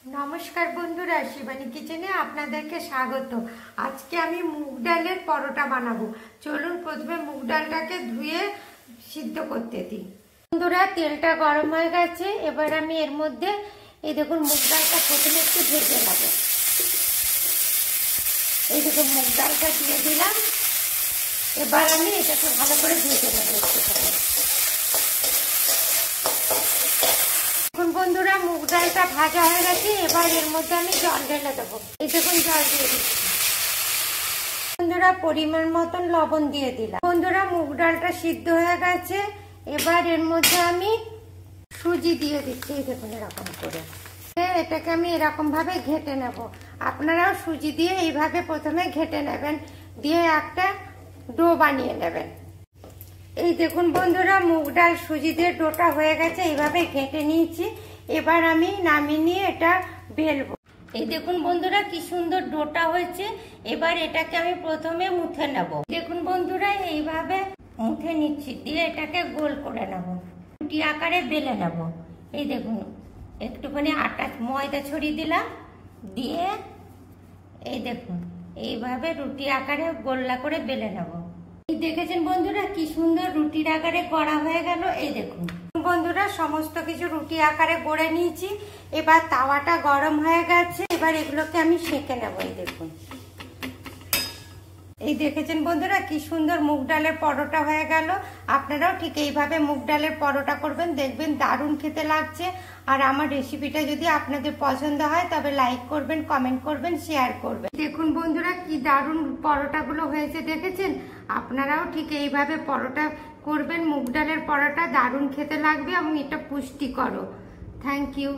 নমস্কার বন্ধুরা, শিবানী কিচেনে আপনাদেরকে স্বাগত। আজকে আমি মুগ ডালের পরোটা বানাবো। চলুন প্রথমে মুগ ডালটাকে ধুয়ে সিদ্ধ করতে দিই। বন্ধুরা, তেলটা গরম হয়ে গেছে। এবার আমি এর মধ্যে এই দেখুন মুগ ডালটা প্রথমে একটু ভেজে নেব। এই দেখুন মুগ ডালটা দিয়ে দিলাম। এবার আমি এটাকে ভালো করে ভেজে নেবো একটুখানি। বন্ধুরা, মুগ ডালটা ভাজা হয়ে গেছে। এবার এর মধ্যে আমি জল ঢেলে দেবো। এই দেখুন জল দিয়ে দিচ্ছি। বন্ধুরা, পরিমাণ মতন লবণ দিয়ে দিলাম। বন্ধুরা, মুগ ডালটা সিদ্ধ হয়ে গেছে। এবার এর মধ্যে আমি সুজি দিয়ে দিচ্ছি। এই দেখুন এরকম করে এটাকে আমি এরকম ভাবে ঘেটে নেব। আপনারাও সুজি দিয়ে এইভাবে প্রথমে ঘেটে নেবেন, দিয়ে একটা ডো বানিয়ে নেবেন। এই দেখুন বন্ধুরা, মুগ ডাল সুজি দিয়ে ডোটা হয়ে গেছে। এইভাবে ঘেঁটে নিয়েছি। এবার আমি নামিয়ে নিয়ে এটা বেলবো। এই দেখুন বন্ধুরা, কি সুন্দর ডোটা হয়েছে। এবার এটাকে আমি প্রথমে মুথে নেব। দেখুন বন্ধুরা, এইভাবে মুথে নিচ্ছি, দিয়ে এটাকে গোল করে নেব, রুটি আকারে বেলে নেব। এই দেখুন একটুখানি ময়দা ছড়িয়ে দিলাম, দিয়ে এই দেখুন এইভাবে রুটি আকারে গোল্লা করে বেলে নেব। দেখেছেন বন্ধুরা, কি সুন্দর রুটির আকারে গড়া হয়ে গেল। এই দেখুন বন্ধুরা, সমস্ত কিছু রুটি আকারে গড়ে নিয়েছি। এবার তাওয়াটা গরম হয়ে গেছে। এবার এগুলোকে আমি সেঁকে নেব। এই দেখুন, এই দেখেছেন বন্ধুরা, কি সুন্দর মুগ ডালের পরোটা হয়ে গেল। আপনারাও ঠিক এইভাবে মুগ ডালের পরোটা করবেন, দেখবেন দারুণ খেতে লাগছে। আর আমার রেসিপিটা যদি আপনাদের পছন্দ হয় তবে লাইক করবেন, কমেন্ট করবেন, শেয়ার করবেন। দেখুন বন্ধুরা, কি দারুণ পরোটাগুলো হয়েছে, দেখেছেন? আপনারাও ঠিক এইভাবে পরোটা করবেন। মুগ ডালের পরোটা দারুণ খেতে লাগবে এবং এটা পুষ্টিকর। Thank you.